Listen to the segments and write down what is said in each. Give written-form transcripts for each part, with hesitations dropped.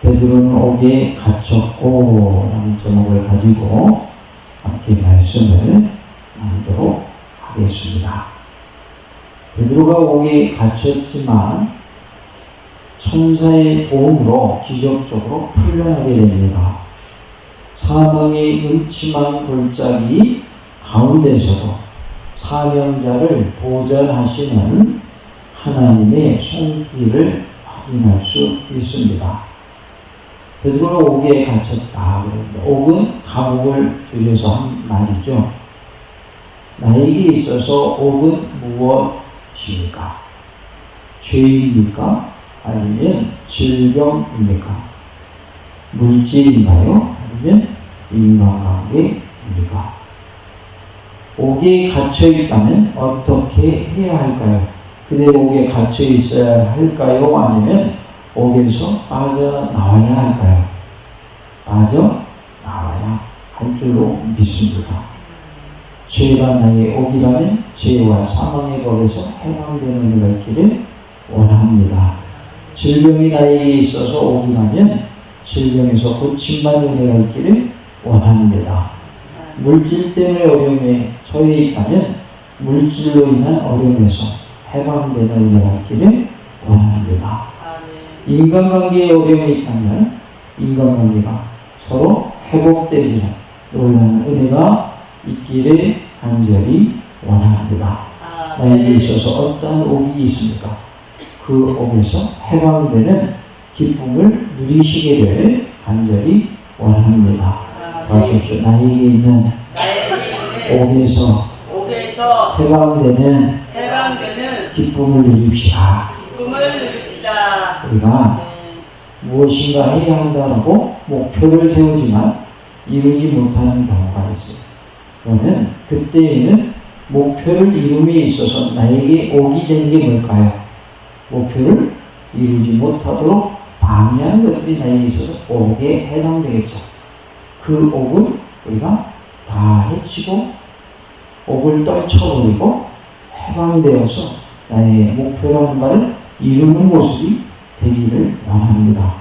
베드로는 옥에 갇혔고 라는 제목을 가지고 함께 말씀을 나누도록 하겠습니다. 베드로가 옥에 갇혔지만 천사의 도움으로 기적적으로 풀려나게 됩니다. 사망의 음침한 골짜기 가운데서도 사명자를 보전하시는 하나님의 손길을 확인할 수 있습니다. 베드로가 옥에 갇혔다. 옥은 감옥을 줄여서 한 말이죠. 나에게 있어서 옥은 무엇입니까? 죄입니까? 아니면 질병입니까? 물질인가요? 아니면 인간관계입니까? 옥에 갇혀있다면 어떻게 해야 할까요? 그대로 옥에 갇혀 있어야 할까요? 아니면 옥에서 빠져나와야 할까요? 빠져나와야 할 줄로 믿습니다. 죄가 나의 옥이라면 죄와 사망의 법에서 해방되는 은혜가 있기를 원합니다. 질병이 나에게 있어서 옥이라면 질병에서 고침받는 은혜가 있기를 원합니다. 물질 때문에 어려움에 처해 있다면 물질로 인한 어려움에서 해방되는 은혜가 있기를 원합니다. 인간관계에 어려움이 있다면 인간관계가 서로 회복되지는 놀라는 은혜가 있기를 간절히 원합니다. 나에게 있어서 어떠한 옥이 있습니까? 그 옥에서 해방되는 기쁨을 누리시기를 간절히 원합니다. 봐주십시오. 나에게 있는 옥에서 해방되는 기쁨을 누립시다. 우리가 무엇인가 해야 한다고 목표를 세우지만 이루지 못하는 경우가 있어요. 그러면 그때에는 목표를 이룸에 있어서 나에게 옥이 된 게 뭘까요? 목표를 이루지 못하도록 방해하는 것들이 나에게 있어서 옥에 해당되겠죠. 그 옥을 우리가 다 해치고 옥을 떨쳐버리고 해방되어서 나의 목표라는 바를 이루는 모습이 되기를 원합니다.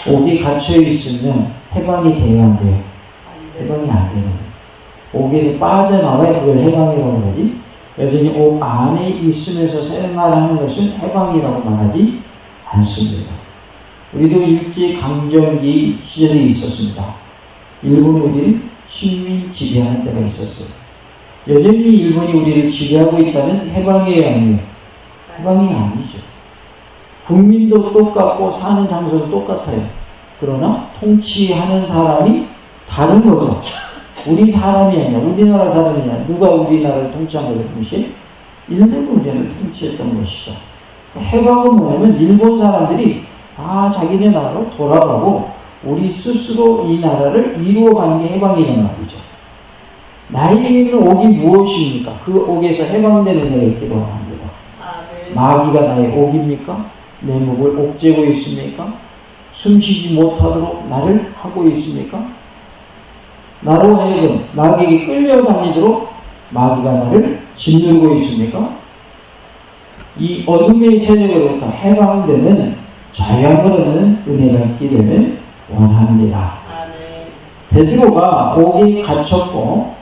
옥에 갇혀있으면 해방이 돼야 안 돼요. 해방이 안 되는 거예요. 옥에서 빠져나와야 그걸 해방이라고 하지, 여전히 옥 안에 있으면서 생활하는 것은 해방이라고 말하지 않습니다. 우리도 일제강점기 시절이 있었습니다. 일본이 우리를 식민 지배하는 때가 있었어요. 여전히 일본이 우리를 지배하고 있다면 해방이에요, 아니에요? 해방이 아니죠. 국민도 똑같고 사는 장소도 똑같아요. 그러나 통치하는 사람이 다른 거죠. 우리 사람이 아니야. 우리나라 사람이 아니야. 누가 우리나라를 통치한 거죠, 당시에? 일본이 우리나라를 통치했던 것이죠. 해방은 뭐냐면 일본 사람들이 다 자기네 나라로 돌아가고 우리 스스로 이 나라를 이루어가는 게 해방이라는 말이죠. 나에게 있는 옥이 무엇입니까? 그 옥에서 해방되는 일을 있기로 합니다. 마귀가 나의 옥입니까? 내 목을 옥죄고 있습니까? 숨쉬지 못하도록 나를 하고 있습니까? 나로 하여금 마귀에게 끌려다니도록 마귀가 나를 짓누르고 있습니까? 이 어둠의 세력으로부터 해방되는 자유함으로는 은혜가 있기를 원합니다. 베드로가 옥에 갇혔고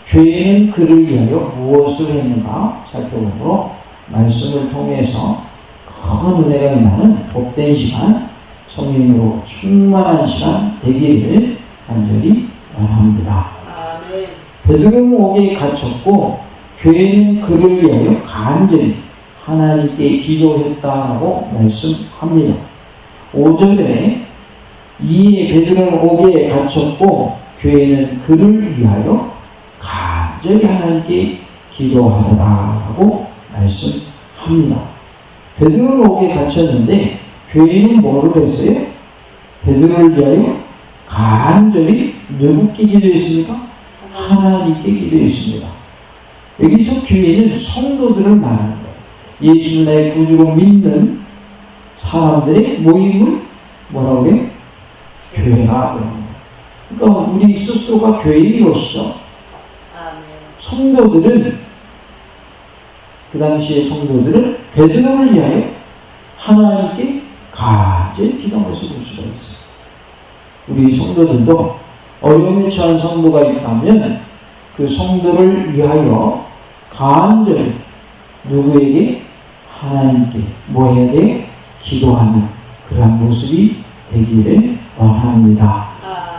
교회는 그를 위하여 무엇을 했는가 살펴보므로 말씀을 통해서 큰 은혜가 임하는 복된 시간, 성령으로 충만한 시간 되기를 간절히 원합니다. 베드로는 옥에 갇혔고 교회는 그를 위하여 간절히 하나님께 기도했다고 말씀합니다. 5절에 이에 베드로는 옥에 갇혔고 교회는 그를 위하여 간절히 하나님께 기도하더라고 말씀합니다. 베드로는 옥에 갇혔는데 교회는 뭐를 했어요? 베드로를 위하여 간절히 누구께 기도했습니까? 하나님께 기도했습니다. 여기서 교회는 성도들을 말하는 거예요. 예수를 나의 구주로 믿는 사람들의 모임을 뭐라고 해요? 교회가 그런 거예요. 그러니까 우리 스스로가 교회인 것이죠. 성도들은 그 당시의 성도들은 베드로를 위하여 하나님께 간절히 기도한 것을 볼 수가 있어요. 우리 성도들도 어려움에 처한 성도가 있다면 그 성도를 위하여 간절히 누구에게? 하나님께 뭐 해야 돼? 기도하는 그러한 모습이 되기를 원합니다.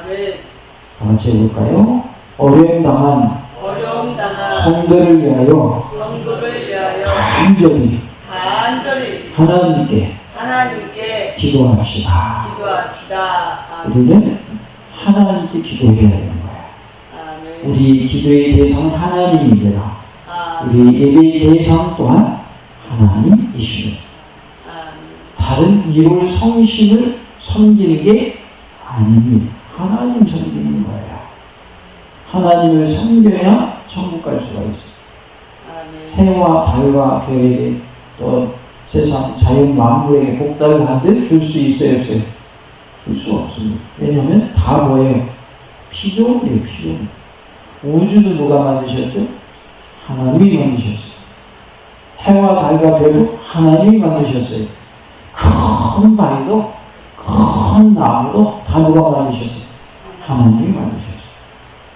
네. 다 같이 해볼까요? 어려움 당한 성도를 위하여 간절히 하나님께 기도합시다. 우리는 하나님께 기도해야 되는 거예요. 우리 기도의 대상은 하나님입니다. 우리 예배의 대상 또한 하나님이십니다. 다른 이롤 성신을 섬기는 게 아닙니다. 하나님 섬기는 거예요. 하나님을 섬겨야 천국 갈 수가 있어요. 해와 달과 별에게 또 세상 자연 만물에게 복달을 한들 줄 수 있어요, 없어요? 줄 수 없습니다. 왜냐하면 다 뭐예요? 피조물이에요, 피조물. 우주도 누가 만드셨죠? 하나님이 만드셨어요. 해와 달과 별도 하나님이 만드셨어요. 큰 바위도 큰 나무도 다 누가 만드셨어요? 하나님이 만드셨어요.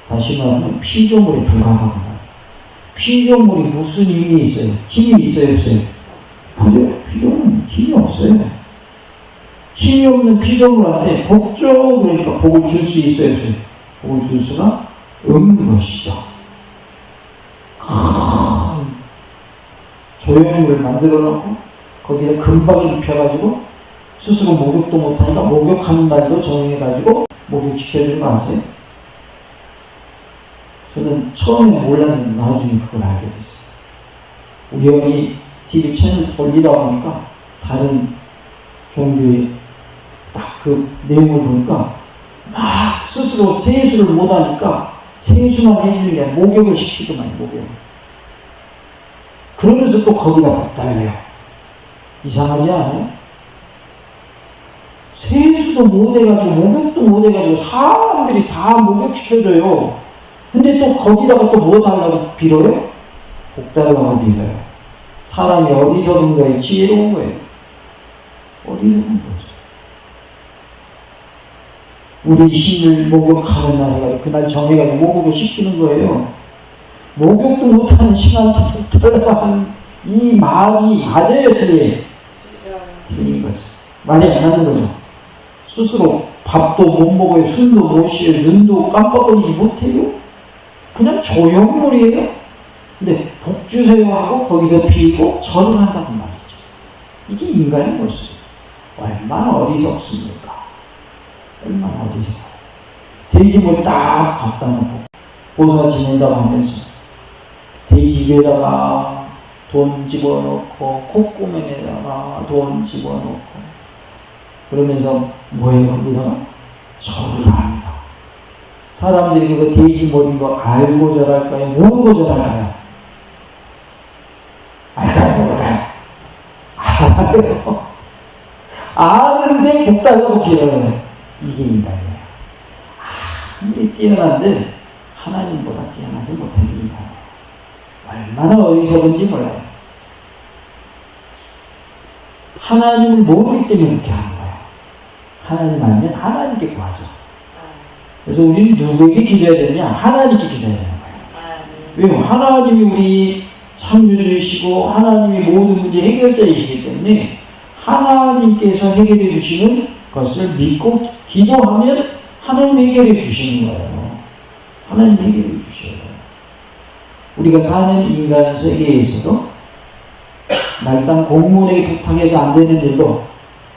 다시 말하면 피조물에 불과하다고 말해요. 피조물이 무슨 힘이 있어요? 힘이 있어요, 없어요? 피조물은 힘이 없어요. 힘이 없는 피조물한테 복종 그러니까 복을 줄 수 있어요, 없어요? 복을 줄 수가 없는 것이죠. 큰 조형물을 만들어 놓고 거기에 금박을 입혀가지고 스스로 목욕도 못하니까 목욕하는 날도 정해가지고 목욕시켜주는 거 아세요? 저는 처음에 몰랐는데 나중에 그걸 알게 됐어요. 우연히 TV 채널 돌리다 보니까 다른 종교의 딱 그 내용을 보니까 막 스스로 세수를 못하니까 세수만 해주는 게 아니라 목욕을 시키더만 목욕을. 그러면서 또 거기다 복달려요. 이상하지 않아요? 세수도 못해가지고 목욕도 못해가지고 사람들이 다 목욕시켜줘요. 근데 또 거기다가 또 뭐 달라고 빌어요? 복 달라고 빌어요. 사람이 어디서든 거예요? 지혜로운 거예요. 어디서든 거죠. 우리 신을 목욕하는 날에 그날 정해가지고 목욕을 시키는 거예요. 목욕도 못하는 신한테 복 달라고 하는 이 말이 맞아요, 틀려요? 틀린 거죠. 말이 안 맞는 거죠. 스스로 밥도 못 먹어요, 술도 못 쉬어요, 눈도 깜빡거리지 못해요. 그냥 조형물이에요. 근데 복 주세요 하고 거기서 빌고 절을 한다고 말이죠. 이게 인간의 모습. 얼마나 어리석습니까? 얼마나 어리석어요. 돼지머리 딱 갖다 놓고 보사 지낸다고 하면서 돼지 위에다가 돈 집어넣고 콧구멍에다가 돈 집어넣고 그러면서 뭐예요? 거기다가 절을 합니다. 사람들이 그 돼지 머리인 거 알고 절할까요? 모르고 절할까요? 알까요? 모를까요? 알아요. 아는데 복 달라고 빌어요. 이게 인간이에요. 아무리 뛰어난들 하나님보다 뛰어나지 못한 인간이에요. 얼마나 어리석은지 몰라요. 하나님을 모르기 때문에 그렇게 하는 거예요. 하나님 아니면 하나님께 구하죠. 그래서 우리는 누구에게 기도해야 되느냐? 하나님께 기도해야 되는 거예요. 왜요? 하나님이 우리 창조주이시고 하나님이 모든 문제 해결자이시기 때문에 하나님께서 해결해 주시는 것을 믿고 기도하면 하나님이 해결해 주시는 거예요. 하나님이 해결해 주셔요. 우리가 사는 인간 세계에서도 말단 공무원에게 부탁해서 안 되는 일도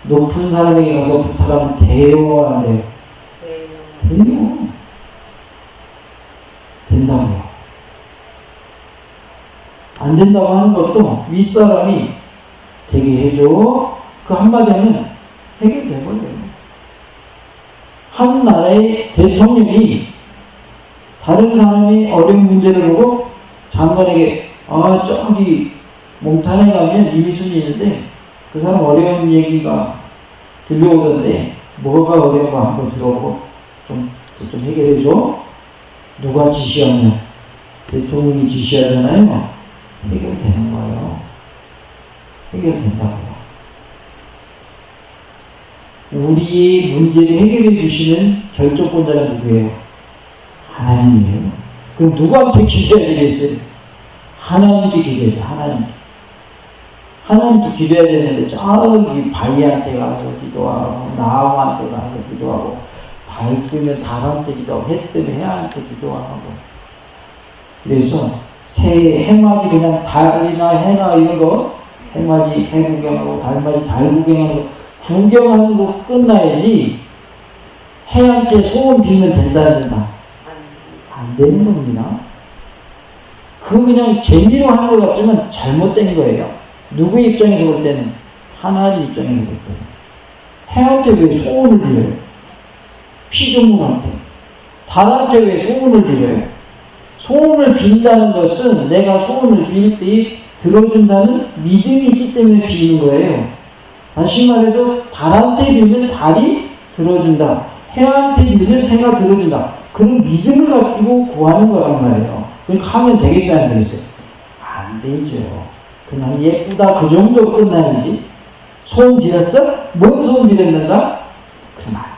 높은 사람에게 가서 부탁하면 돼요, 안 돼요? 돼요. 된다고요. 안 된다고 하는 것도 윗사람이 되게 해줘. 그 한마디 하면 해결돼버려요. 한 나라의 대통령이 다른 사람이 어려운 문제를 보고 장관에게 저기 몽탄에 가면 이미순이 있는데 그 사람 어려운 얘기가 들려오던데 뭐가 어려운 거 한번 들어보고 좀 해결해줘. 누가 지시하냐? 대통령이 지시하잖아요. 해결되는 거예요. 해결된다고요. 우리의 문제를 해결해 주시는 결정권자가 누구예요? 하나님이에요. 그럼 누구한테 기도해야 되겠어요? 하나님께 기도해야죠. 하나님께 기도해야 되는데 저기 바위한테 가서 기도하고 나무한테 가서 기도하고 달 뜨면 달한테 기도하고 해 뜨면 해한테 기도하고 그래서 새해 해맞이 그냥 달이나 해나 이런 거 해맞이 해 구경하고 달맞이 달 구경하고 구경하는 거 끝나야지 해한테 소원 빌면 된다 안 된다? 안 되는 겁니다. 그거 그냥 재미로 하는 것 같지만 잘못된 거예요. 누구의 입장에서 볼 때는? 하나님 입장에서 볼 때는. 해한테 왜 소원을 빌어요? 피조물한테. 달한테 왜 소원을 빌어요? 소원을 빈다는 것은 내가 소원을 빌 때 들어준다는 믿음이 있기 때문에 비는 거예요. 다시 말해서 달한테 빌면 달이 들어준다. 해한테 빌면 해가 들어준다. 그런 믿음을 가지고 구하는 거란 말이에요. 그러니까 하면 되겠어요? 안 되겠어요? 안 되죠. 그냥 예쁘다 그 정도 끝나야지. 소원 빌었어? 뭔 소원 빌었는가? 그럼 안 돼.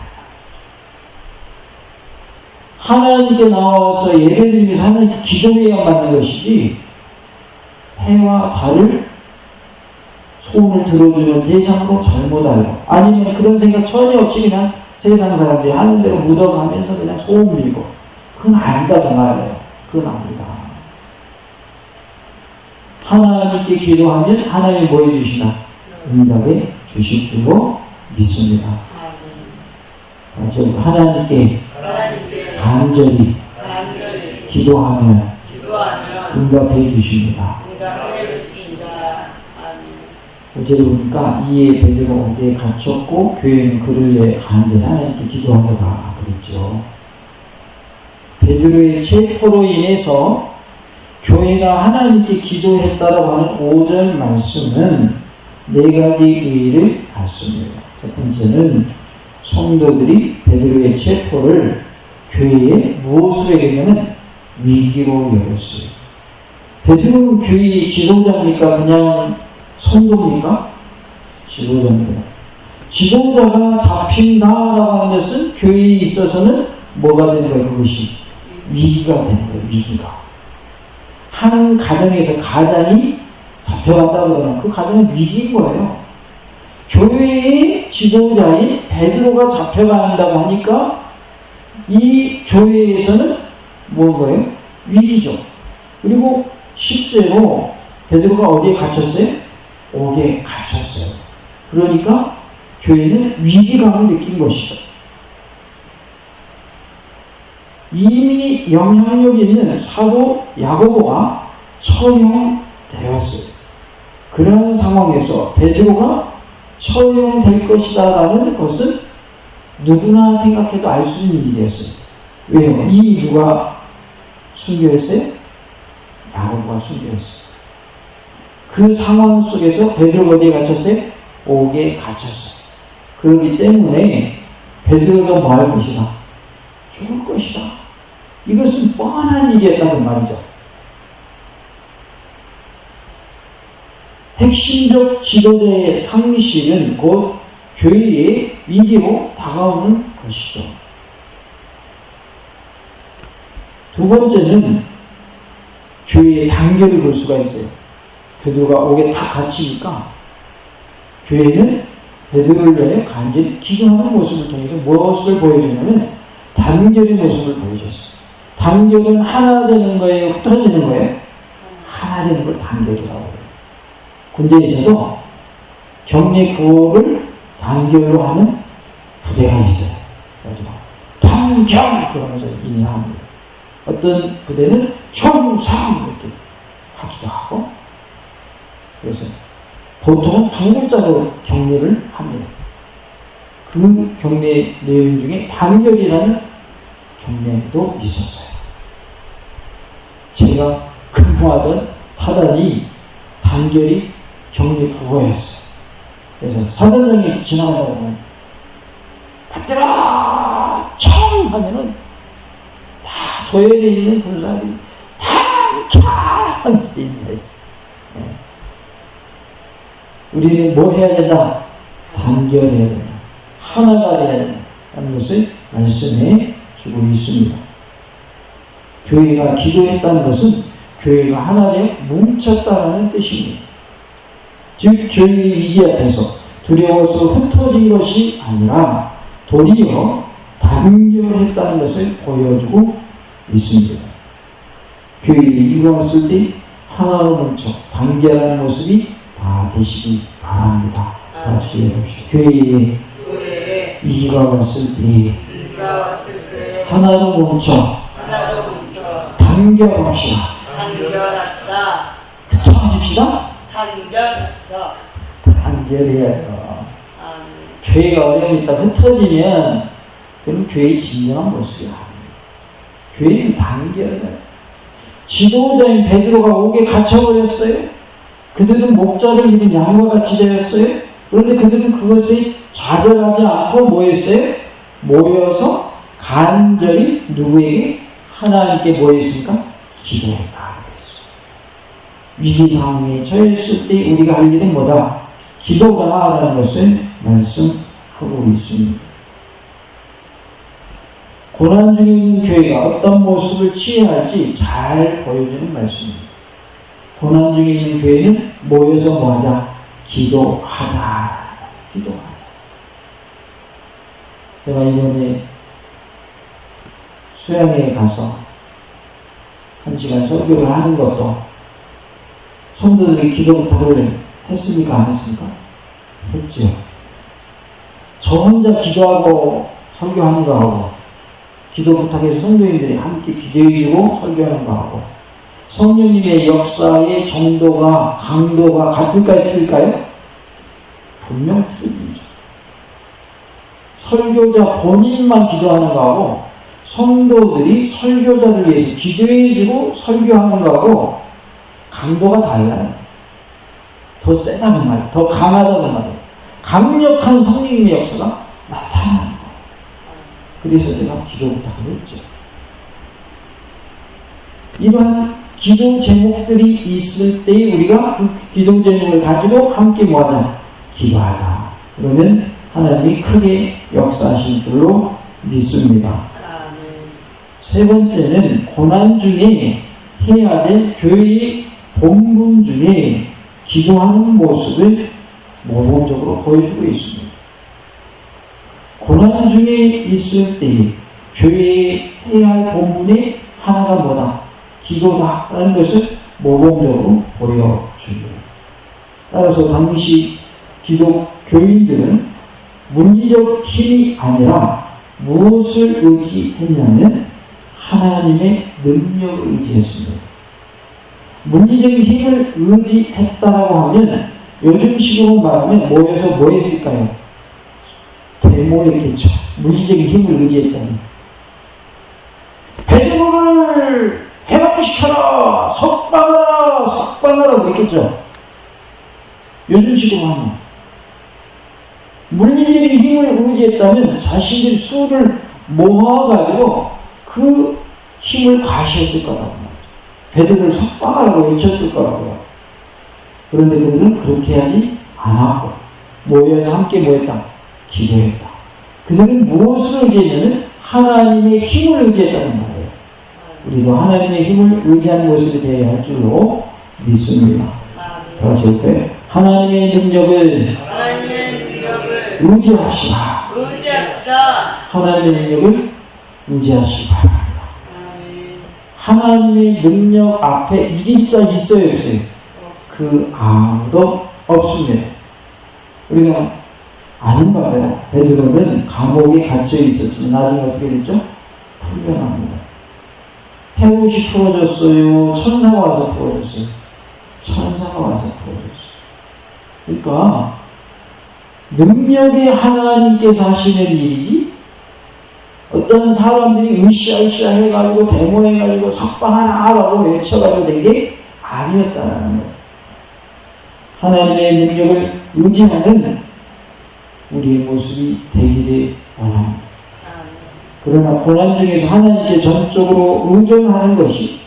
하나님께 나와서 예배드리면서 하나님께 기도해야 맞는 것이지 해와 달을 소원을 들어주는 대상으로 잘못 알고 아니면 그런 생각 전혀 없이 그냥 세상 사람들이 하는 대로 묻어가면서 그냥 소원 빌고 그건 아니다 그 말이에요. 그건 아니다. 하나님께 기도하면 하나님이 뭐 해주시나? 응답해 주실 줄로 믿습니다. 하나님께 간절히 기도하면 응답해 주십니다. 어제도 보니까 이에 베드로가 어디에 갇혔고 교회는 그를 위해 간절히 하나님께 기도하다가 그랬죠. 베드로의 체포로 인해서 교회가 하나님께 기도했다라고 하는 5절 말씀은 4가지 의의를 갖습니다. 첫 번째는 성도들이 베드로의 체포를 교회에 무엇으로 여기냐면 위기로 여겼어요. 베드로는 교회의 지도자입니까? 그냥 성도입니까? 지도자입니다. 지도자가 잡힌다라고 하는 것은 교회에 있어서는 뭐가 되는 거예요? 그것이 위기가 되는 거예요. 위기가. 한 가정에서 가장이 잡혀갔다 그러면 그 가정은 위기인 거예요. 교회의 지도자인 베드로가 잡혀간다고 하니까 이 교회에서는 뭐예요? 위기죠. 그리고 실제로 베드로가 어디에 갇혔어요? 옥에 갇혔어요. 그러니까 교회는 위기감을 느낀 것이죠. 이미 영향력 있는 사도 야고보가 처형되었어요. 그런 상황에서 베드로가 처형될 것이다라는 것은 누구나 생각해도 알 수 있는 일이었어요. 왜요? 이 누가 순교했어요? 야고보가 순교했어요. 그 상황 속에서 베드로가 어디에 갇혔어요? 옥에 갇혔어요. 그렇기 때문에 베드로가 뭐 할 것이다? 죽을 것이다. 이것은 뻔한 일이었다는 말이죠. 핵심적 지도자의 상실은 곧 교회의 위기로 다가오는 것이죠. 두 번째는 교회의 단결을 볼 수가 있어요. 베드로가 옥에 다 갇히니까 교회는 베드로를 위해 간절히 기도하는 모습을 통해서 무엇을 보여주냐면 단결의 모습을 보여줬어요. 단결은 하나 되는 거예요? 흩어지는 거예요? 하나 되는 걸 단결이라고 해요. 군대에서도 격리 구호를 단결로 하는 부대가 있어요. 단결! 그러면서 인사합니다. 어떤 부대는 총상! 이렇게 하기도 하고 그래서 보통은 두 글자로 격리를 합니다. 그 격리 내용 중에 단결이라는 격리도 있었어요. 제가 근무하던 사단이 단결이 격리 구호였어요. 그래서 사단장이 지나가다 보면 받들어! 청! 하면은 다 조연에 있는 군사들이 단결! 하면서 인사했어요. 우리는 뭐 해야 된다? 단결해야 된다. 하나가 되는 것을 말씀해 주고 있습니다. 교회가 기도했다는 것은 교회가 하나 되어 뭉쳤다는 뜻입니다. 즉 교회의 위기 앞에서 두려워서 흩어진 것이 아니라 도리어 단결했다는 것을 보여주고 있습니다. 교회에 이루었을 때 하나로 뭉쳐 단결하는 모습이 다 되시기 바랍니다. 같이 해봅시다. 교회에 위기가 왔을 때 하나로 뭉쳐 단결합시다. 흩어집시다. 단결해야죠. 교회가 어려움이 있다 흩어지면 그건 교회의 진정한 모습이야. 교회는 단결해요. 지도자인 베드로가 옥에 갇혀버렸어요. 그들은 목자를 입은 양과 같이 되었어요. 그런데 그들은 그것에 좌절하지 않고 뭐 했어요? 모여서 간절히 누구에게? 하나님께 뭐 했습니까? 기도했다. 위기 상황에 처했을 때 우리가 할 일은 뭐다? 기도가라는 것을 말씀하고 있습니다. 고난 중에 있는 교회가 어떤 모습을 취해야 할지 잘 보여주는 말씀입니다. 고난 중에 있는 교회는 모여서 뭐하자? 기도하자. 기도하자. 제가 이번에 수양회에 가서 1시간 설교를 하는 것도 성도들이 기도 부탁을 했습니까? 안 했습니까? 했죠. 저 혼자 기도하고 설교하는 거하고 기도 부탁해서 성도인들이 함께 기도해주고 설교하는 거하고 성령님의 역사의 정도가 강도가 같을까요? 틀릴까요? 분명 틀립니다. 설교자 본인만 기도하는 거하고 성도들이 설교자를 위해서 기도해주고 설교하는 거하고 강도가 달라요. 더 세다는 말이에요. 더 강하다는 말이에요. 강력한 성령님의 역사가 나타나는 거예요. 그래서 제가 기도 부탁을 했죠. 이러한 기도 제목들이 있을 때 우리가 그 기도 제목을 가지고 함께 뭐하자? 기도하자. 그러면 하나님이 크게 역사하실 줄로 믿습니다. 세 번째는 고난 중에 해야 될 교회의 본분 중에 기도하는 모습을 모범적으로 보여주고 있습니다. 고난 중에 있을 때 교회에 해야 할 본분의 하나가 뭐다? 기도다라는 것을 모범적으로 보여줍니다. 따라서 당시 기독 교인들은 물리적 힘이 아니라 무엇을 의지했냐면 하나님의 능력을 의지했습니다. 물리적인 힘을 의지했다라고 하면 요즘식으로 말하면 모여서 뭐 했을까요? 데모했겠죠. 물리적인 힘을 의지했다면 베드로를 해방시켜라! 석방하라! 그랬겠죠. 요즘식으로 하면 물리적인 힘을 의지했다면 자신들이 수를 모아가지고 그 힘을 과시했을 거라고요. 베드로를 석방하라고 외쳤을 거라고요. 그런데 그들은 그렇게 하지 않았고 모여서 함께 뭐했다? 기도했다. 그들은 무엇을 의지했냐면 하나님의 힘을 의지했다는 거예요. 우리도 하나님의 힘을 의지하는 모습이 되어야 할 줄로 믿습니다. 다 같이 할까요? 하나님의 능력을 의지합시다. 하나님의 능력을 의지하시기 바랍니다. 하나님의 능력 앞에 이길자 있어요, 없어요? 그 아무도 없습니다. 우리가 아는 바예요. 베드로는 감옥에 갇혀 있었지만 나중에 어떻게 됐죠? 풀려납니다. 해옷이 풀어졌어요. 천사가 와서 풀어졌어요. 천사가 와서 풀어졌어요. 그러니까 능력의 하나님께서 하시는 일이지 어떤 사람들이 으쌰으쌰 해가지고 데모해가지고 석방하라고 외쳐가지고 된 게 아니었다는 거예요. 하나님의 능력을 의지하는 우리의 모습이 되기를 원합니다. 그러나 고난 중에서 하나님께 전적으로 의존하는 것이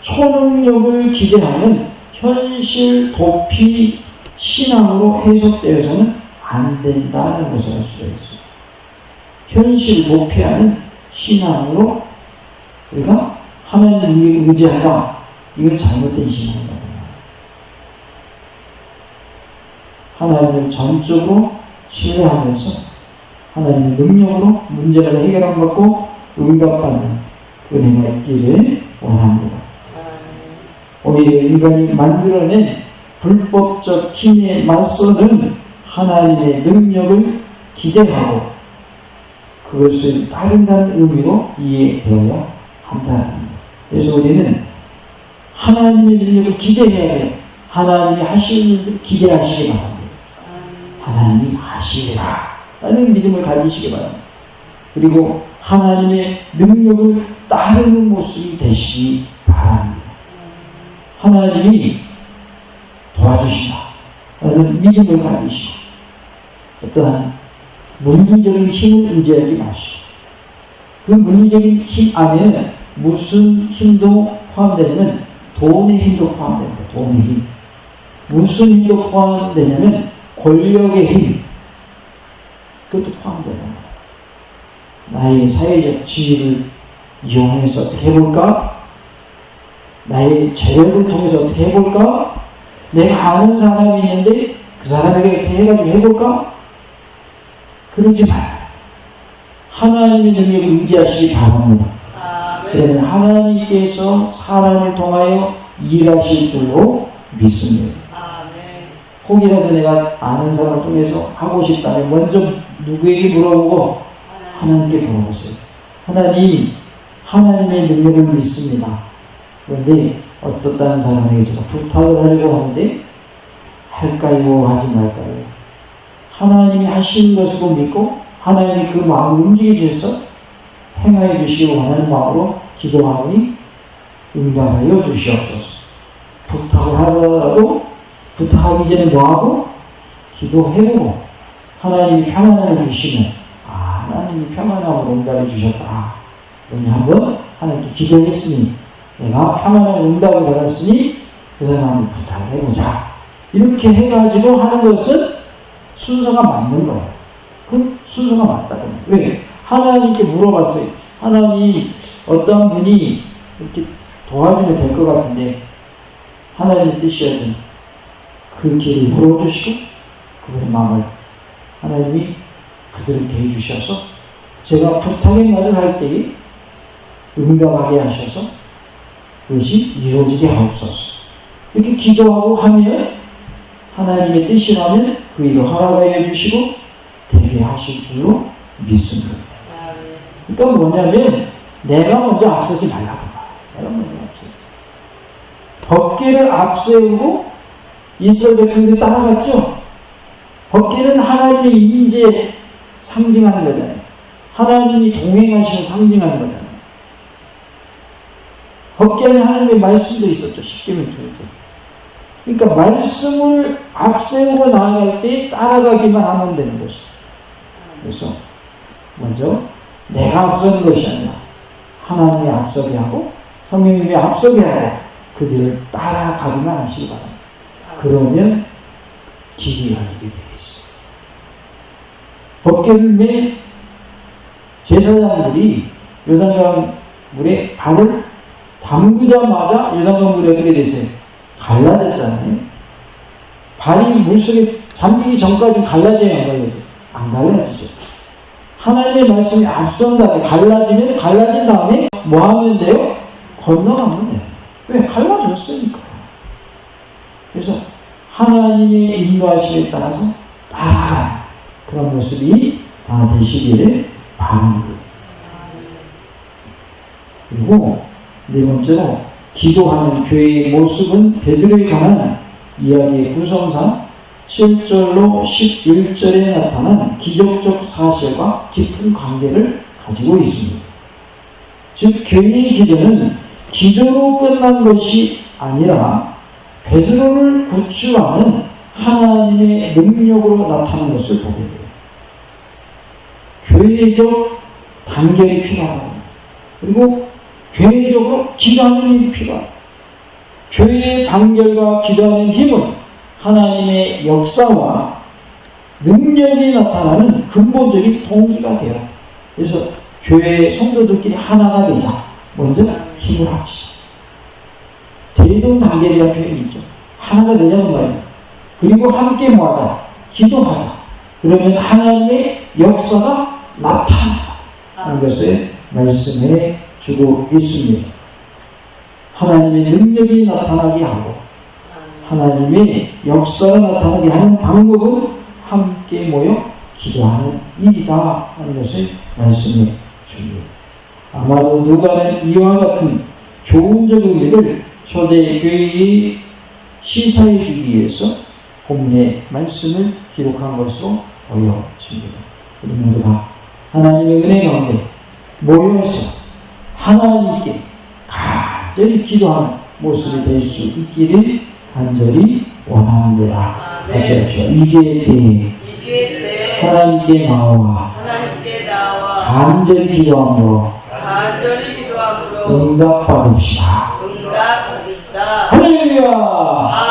초능력을 기대하는 현실 도피 신앙으로 해석되어서는 안 된다는 것을 알 수가 있습니다. 현실을 도피하는 신앙으로 우리가 하나님을 의지하다. 이건 잘못된 신앙이다. 하나님을 전적으로 신뢰하면서 하나님의 능력으로 문제를 해결받고 응답받는 은혜가 있기를 원합니다. 오히려 인간이 만들어낸 불법적 힘에 맞서는 하나님의 능력을 기대하고 그것을 따른다는 의미로 이해되어야 한다. 그래서 우리는 하나님의 능력을 기대해야 돼요. 하나님이 하시는 일을 기대하시기 바랍니다. 하나님이 하시리라 라는 믿음을 가지시기 바랍니다. 그리고 하나님의 능력을 따르는 모습이 되시기 바랍니다. 하나님이 도와주시다 라는 믿음을 가지시고 어떠한 물리적인 힘을 의지하지 마시고 그 물리적인 힘 안에는 무슨 힘도 포함되냐면 돈의 힘도 포함됩니다. 돈의 힘. 무슨 힘도 포함되냐면 권력의 힘. 그것도 포함됩니다. 나의 사회적 지위를 이용해서 어떻게 해볼까? 나의 재력을 통해서 어떻게 해볼까? 내가 아는 사람이 있는데 그 사람에게 이렇게 해가지고 해볼까? 그러지 마요. 하나님의 능력을 의지하시기 바랍니다. 그러면 하나님께서 사람을 통하여 일하실 줄로 믿습니다. 혹이라도 내가 아는 사람을 통해서 하고 싶다면 먼저 누구에게 물어보고 하나님께 물어보세요. 하나님의 능력을 믿습니다. 그런데 어떤 사람에게 제가 부탁을 하려고 하는데 할까요? 하지 말까요? 하나님이 하시는 것으로 믿고 하나님이 그 마음을 움직여 주셔서 행하여 주시고 하는 마음으로 기도하니 응답하여 주시옵소서. 부탁을 하더라도 부탁하기 전에 뭐하고? 기도해보고 하나님이 평안을 주시면 하나님이 평안함으로 응답해 주셨다. 그러면 한번 하나님께 기도했으니 내가 평안한 응답을 받았으니 그 사람을 부탁해보자. 이렇게 해가지고 하는 것은 순서가 맞는 거예요. 그 순서가 맞다고. 왜? 하나님께 물어봤어요. 하나님 어떤 분이 이렇게 도와주면 될 것 같은데 하나님의 뜻이었던 그 길을 물어주시고 그분의 마음을 하나님이 그들을 대해주셔서 제가 부탁의 말을 할 때에 응답하게 하셔서 그것이 이루어지게 하옵소서. 이렇게 기도하고 하면 하나님의 뜻이라면 그 일을 허락하여 주시고 되게 하실 줄로 믿습니다. 그러니까 뭐냐면 내가 먼저 앞서지 말라고 봐. 내가 먼저 앞서지. 법궤를 앞세우고 이스라엘 백성들이 따라갔죠. 법궤는 하나님의 임재 상징하는 거잖아요. 하나님이 동행하시는 상징하는 거잖아요. 법궤는 하나님의 말씀도 있었죠. 십계명 중에. 그러니까 말씀을 앞세우고 나아갈 때 따라가기만 하면 되는 것이죠. 그래서 먼저 내가 앞서는 것이 아니라 하나님이 앞서게 하고 성령님이 앞서게 하고 그들을 따라가기만 하시기 바랍니다. 그러면 길이 열리게 되어 있습니다. 법궤의 제사장들이 요단강 물에 발을 담그자마자 요단강 물에 어떻게 되세요? 갈라졌잖아요. 발이 물속에 잠기기 전까지 갈라져야 안 갈라져요? 안 갈라지죠. 하나님의 말씀이 앞선 다음에 갈라지면 갈라진 다음에 뭐 하면 돼요? 건너가면 돼요. 왜? 갈라졌으니까. 그래서 하나님의 인도하심에 따라서 그런 모습이 다 되시기를 바랍니다. 그리고 네 번째로 기도하는 교회의 모습은 베드로에 관한 이야기의 구성상 7절로 11절에 나타난 기적적 사실과 깊은 관계를 가지고 있습니다. 즉 교회의 기도는 기도로 끝난 것이 아니라 베드로를 구출하는 하나님의 능력으로 나타나는 것을 보게 돼요. 교회적 단결이 필요하다. 그리고 교회적으로 기도하는 일이 필요하다. 교회의 단결과 기도하는 힘은 하나님의 역사와 능력이 나타나는 근본적인 동기가 되어야 그래서 교회 성도들끼리 하나가 되자. 먼저 힘을 합시다. 대동단결이라는 표현이 있죠. 하나가 되자는 말이에요. 그리고 함께 모아다. 기도하자. 그러면 하나님의 역사가 나타난다. 하는 것을 말씀해 주고 있습니다. 하나님의 능력이 나타나게 하고 하나님의 역사가 나타나게 하는 방법은 함께 모여 기도하는 일이다 하는 것을 말씀해 줍니다. 아마도 누가는 이와 같은 좋은 적응들을 초대교회에 시사해 주기 위해서 본문의 말씀을 기록한 것으로 보여집니다. 우리 모두가 하나님의 은혜 가운데 모여서 하나님께 간절히 기도하는 모습이 될 수 있기를 간절히 원합니다. 이게 때 하나님께 나와 간절히 기도함으로 응답받읍시다. 할렐루야.